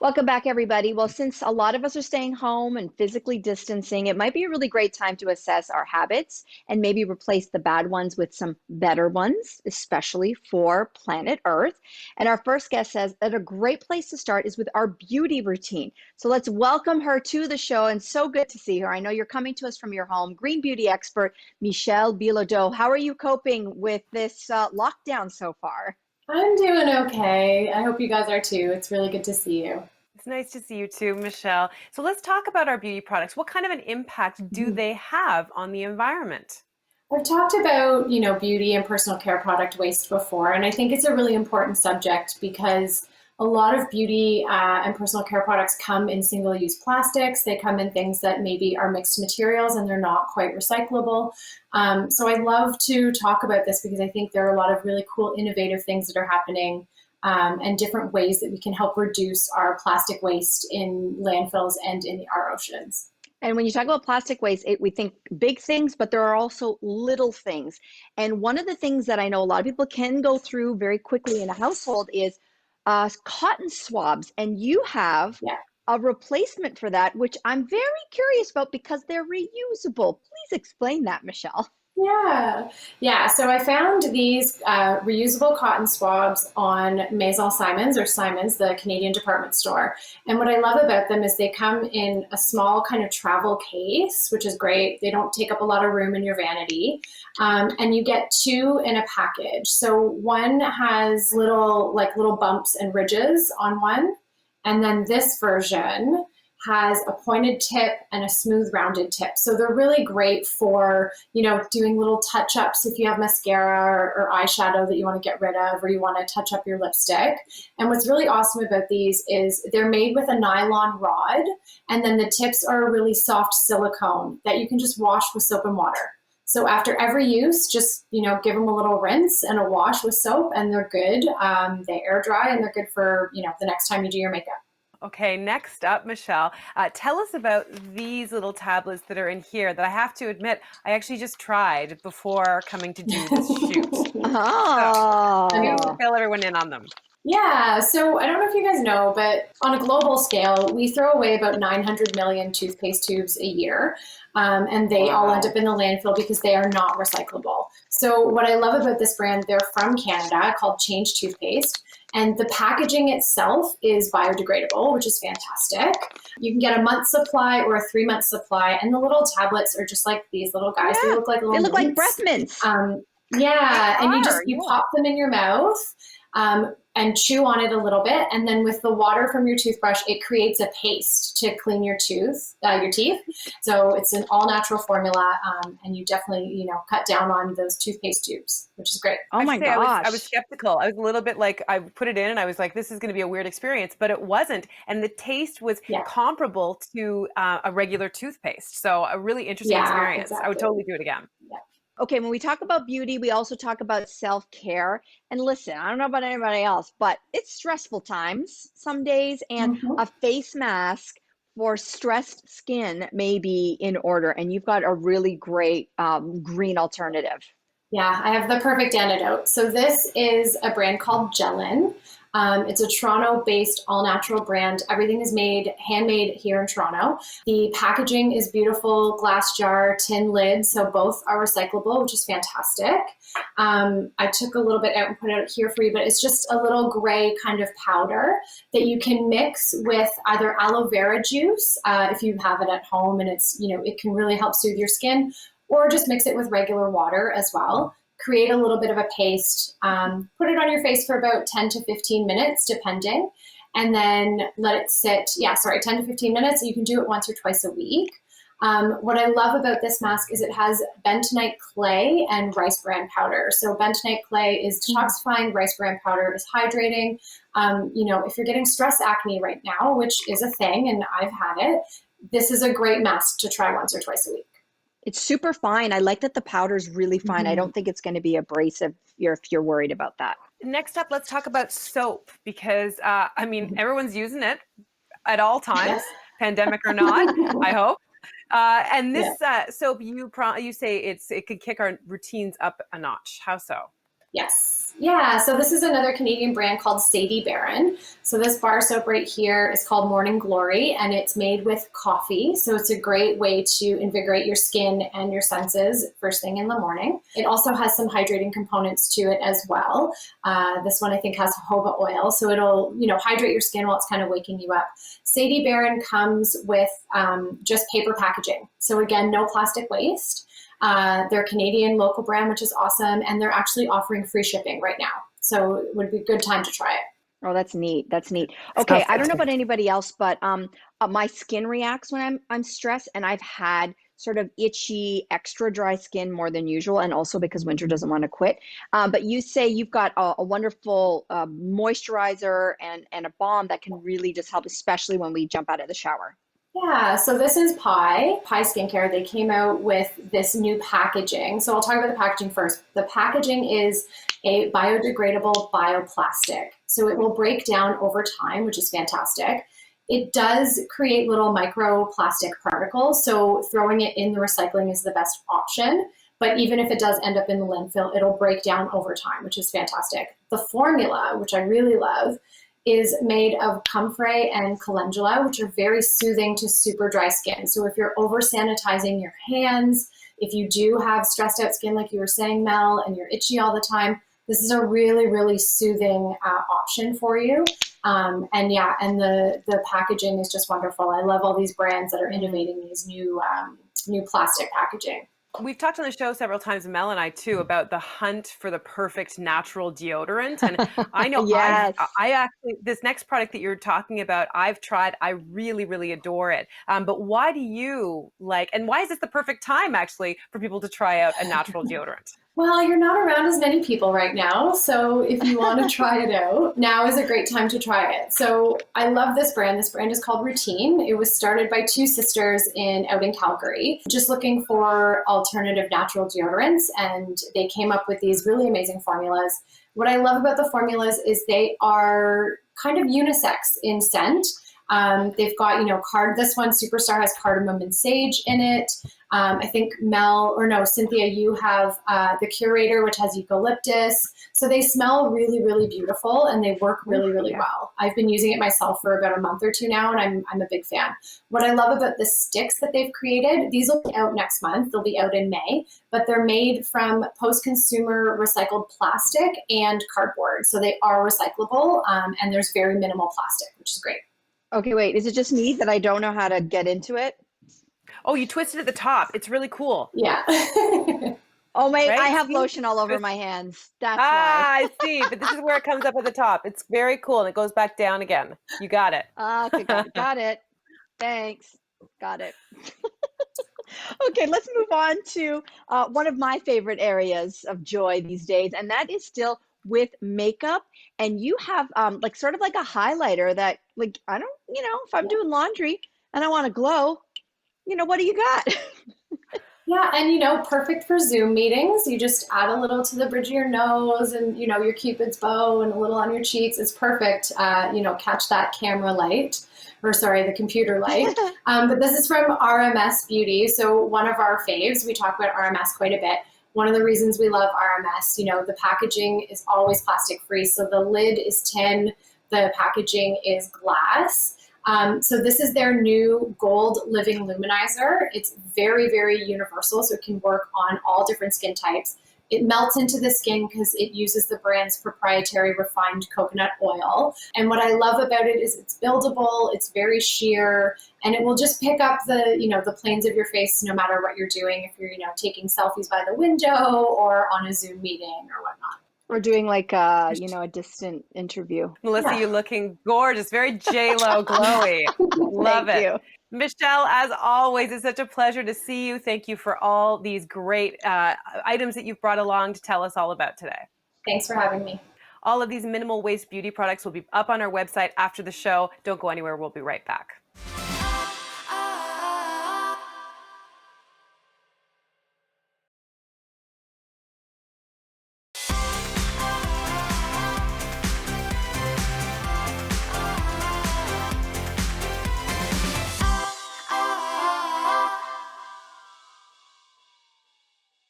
Welcome back, everybody. Well, since a lot of us are staying home and physically distancing, it might be a really great time to assess our habits and maybe replace the bad ones with some better ones, especially for planet Earth. And our first guest says that a great place to start is with our beauty routine. So let's welcome her to the show. And so good to see her. I know you're coming to us from your home, green beauty expert, Michelle Bilodeau. How are you coping with this lockdown so far? I'm doing okay. I hope you guys are too. It's really good to see you. It's nice to see you too, Michelle. So let's talk about our beauty products. What kind of an impact do Mhm. they have on the environment? I've talked about, beauty and personal care product waste before, and I think it's a really important subject because a lot of beauty and personal care products come in single-use plastics. They come in things that maybe are mixed materials and they're not quite recyclable. So I love to talk about this because I think there are a lot of really cool, innovative things that are happening and different ways that we can help reduce our plastic waste in landfills and in our oceans. And when you talk about plastic waste, we think big things, but there are also little things. And one of the things that I know a lot of people can go through very quickly in a household is cotton swabs. And you have Yeah. a replacement for that, which I'm very curious about because they're reusable. Please explain that, Michelle. Yeah. So I found these reusable cotton swabs on Maison Simons or Simons, the Canadian department store. And what I love about them is they come in a small kind of travel case, which is great. They don't take up a lot of room in your vanity. And you get two in a package. So one has little bumps and ridges on one. And then this version has a pointed tip and a smooth rounded tip. So they're really great for, doing little touch ups if you have mascara or eyeshadow that you want to get rid of or you want to touch up your lipstick. And what's really awesome about these is they're made with a nylon rod, and then the tips are a really soft silicone that you can just wash with soap and water. So after every use, just give them a little rinse and a wash with soap, and they're good. They air dry and they're good for the next time you do your makeup. Okay, next up, Michelle, tell us about these little tablets that are in here that I have to admit, I actually just tried before coming to do this shoot. So, do Oh, fill everyone in on them. Yeah, so I don't know if you guys know, but on a global scale, we throw away about 900 million toothpaste tubes a year, and they all end wow. up in the landfill because they are not recyclable. So what I love about this brand, they're from Canada, called Change Toothpaste, and the packaging itself is biodegradable, which is fantastic. You can get a month's supply or a 3-month supply, and the little tablets are just like these little guys. They Yeah, look like they little look like breath mints. mints. Yeah, They and are, you yeah. pop them in your mouth and chew on it a little bit, and then with the water from your toothbrush, it creates a paste to clean your your teeth. So it's an all natural formula, and you definitely cut down on those toothpaste tubes, which is great. Oh I have to my say, I was gosh. skeptical. I was a little bit like, I put it in and I was like, this is going to be a weird experience, but it wasn't. And the taste was Yeah, comparable to a regular toothpaste. So a really interesting yeah, experience. I would exactly. totally do it again. Yeah. Okay, when we talk about beauty, we also talk about self-care. And listen, I don't know about anybody else, but it's stressful times some days, and Mhm. a face mask for stressed skin may be in order. And you've got a really great green alternative. Yeah, I have the perfect antidote. So this is a brand called Gellin. It's a Toronto-based all-natural brand. Everything is handmade here in Toronto. The packaging is beautiful, glass jar, tin lid, so both are recyclable, which is fantastic. I took a little bit out and put it out here for you, but it's just a little gray kind of powder that you can mix with either aloe vera juice, if you have it at home, and it can really help soothe your skin, or just mix it with regular water as well. Create a little bit of a paste, put it on your face for about 10 to 15 minutes, depending, and then let it sit. Yeah, sorry, 10 to 15 minutes. You can do it once or twice a week. What I love about this mask is it has bentonite clay and rice bran powder. So bentonite clay is detoxifying, rice bran powder is hydrating. If you're getting stress acne right now, which is a thing, and I've had it, this is a great mask to try once or twice a week. It's super fine. I like that the powder's really fine. I Mhm. don't think it's going to be abrasive if you're worried about that. Next up, let's talk about soap because, Mhm. everyone's using it at all Yeah. times, pandemic or not, I hope. And Yeah. this soap, you say it could kick our routines up a notch. How so? Yes. Yeah, so this is another Canadian brand called Sadie Baron. So this bar soap right here is called Morning Glory, and it's made with coffee. So it's a great way to invigorate your skin and your senses first thing in the morning. It also has some hydrating components to it as well. This one I think has jojoba oil, so it'll hydrate your skin while it's kind of waking you up. Sadie Baron comes with just paper packaging. So again, no plastic waste. They're a Canadian local brand, which is awesome. And they're actually offering free shipping right now. So it would be a good time to try it. Oh, that's neat. That's neat. Okay, I don't know about anybody else, but my skin reacts when I'm stressed, and I've had sort of itchy, extra dry skin more than usual, and also because winter doesn't want to quit. But you say you've got a wonderful moisturizer and a balm that can really just help, especially when we jump out of the shower. Yeah, so this is Piepie Skincare. They came out with this new packaging. So I'll talk about the packaging first. The packaging is a biodegradable bioplastic. So it will break down over time, which is fantastic. It does create little microplastic particles, so throwing it in the recycling is the best option. But even if it does end up in the landfill, it'll break down over time, which is fantastic. The formula, which I really love, is made of comfrey and calendula, which are very soothing to super dry skin. So if you're over sanitizing your hands, if you do have stressed out skin, like you were saying, Mel, and you're itchy all the time, this is a really, really soothing option for you. And the packaging is just wonderful. I love all these brands that are innovating these new plastic packaging. We've talked on the show several times, Mel and I too, about the hunt for the perfect natural deodorant. And I know Yes. I actually, this next product that you're talking about, I've tried. I really, really adore it. But why do you like, and why is this the perfect time actually for people to try out a natural deodorant? Well, you're not around as many people right now, so if you want to try it out, now is a great time to try it. So I love this brand. This brand is called Routine. It was started by two sisters out in Calgary, just looking for alternative natural deodorants, and they came up with these really amazing formulas. What I love about the formulas is they are kind of unisex in scent. They've got, this one, Superstar, has cardamom and sage in it. I think Cynthia, you have the Curator, which has eucalyptus. So they smell really, really beautiful, and they work really, really well. I've been using it myself for about a month or two now, and I'm a big fan. What I love about the sticks that they've created, these will be out next month. They'll be out in May, but they're made from post-consumer recycled plastic and cardboard. So they are recyclable, and there's very minimal plastic, which is great. Okay, wait, is it just me that I don't know how to get into it? Oh, you twisted at the top. It's really cool. Yeah. Oh, my, Right? I have lotion all over my hands. That's why. I see. But this is where it comes up at the top. It's very cool, and it goes back down again. You got it. Okay, got it. Thanks. Got it. Okay, let's move on to one of my favorite areas of joy these days, and that is still with makeup. And you have sort of like a highlighter that, like, I don't, if I'm doing laundry and I want to glow, what do you got? Yeah, and perfect for Zoom meetings. You just add a little to the bridge of your nose, and your Cupid's bow, and a little on your cheeks is perfect. Catch that camera light, the computer light. But this is from RMS Beauty. So one of our faves. We talk about RMS quite a bit. One of the reasons we love RMS, the packaging is always plastic free. So the lid is tin, the packaging is glass. So this is their new gold living luminizer. It's very, very universal, so it can work on all different skin types. It melts into the skin because it uses the brand's proprietary refined coconut oil. And what I love about it is it's buildable, it's very sheer, and it will just pick up the planes of your face no matter what you're doing, if you're, taking selfies by the window or on a Zoom meeting or whatnot. We're doing like a distant interview. Melissa, you're looking gorgeous, very J-Lo glowy. Love it. You. Michelle, as always, it's such a pleasure to see you. Thank you for all these great items that you've brought along to tell us all about today. Thanks for having me. All of these minimal waste beauty products will be up on our website after the show. Don't go anywhere. We'll be right back.